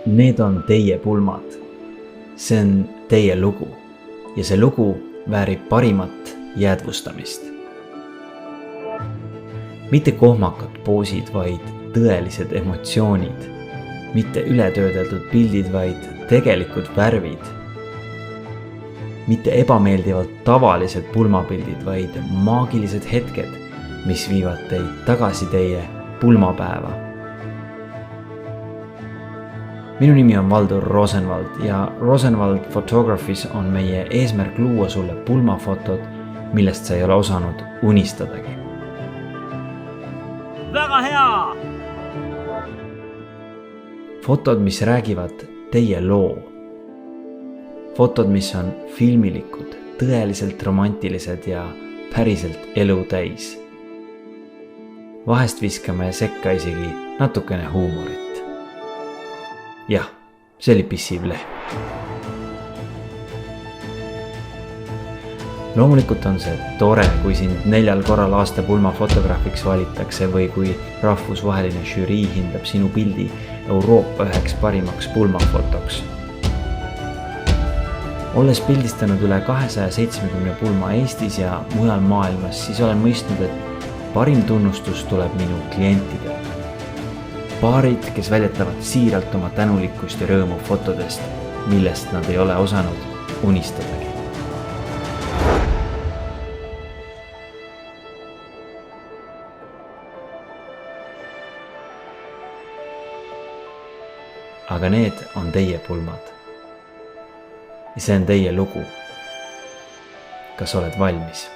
Need on teie pulmad. See on teie lugu ja see lugu väärib parimat jäädvustamist. Mitte kohmakad poosid, vaid tõelised emotsioonid. Mitte ületöödeldud pildid, vaid tegelikud värvid. Mitte ebameeldivalt tavalised pulmapildid, vaid maagilised hetked, mis viivad teid tagasi teie pulmapäeva. Minu nimi on Valdur Rosenvald ja Rosenvald Photographys on meie eesmärk luua sulle pulmafotod, millest sa ei ole osanud unistadagi. Väga hea! Fotod, mis räägivad teie loo. Fotod, mis on filmilikud, tõeliselt romantilised ja päriselt elu täis. Vahest viskame sekka isegi natukene huumorit. Jah, see oli pissiv lehm. Loomulikult on see tore, kui sind 4 korral aasta pulmafotograafiks valitakse või kui rahvusvaheline žürii hindab sinu pildi Euroopa üheks parimaks pulmafotoks. Olles pildistanud üle 270 pulma Eestis ja mujal maailmas, siis olen mõistnud, et parim tunnustus tuleb minu klientidele. Paarid, kes väljatavad siiralt oma tänulikkust ja rõõmu fotodest, millest nad ei ole osanud unistadagi. Aga need on teie pulmad. Ja see on teie lugu. Kas oled valmis?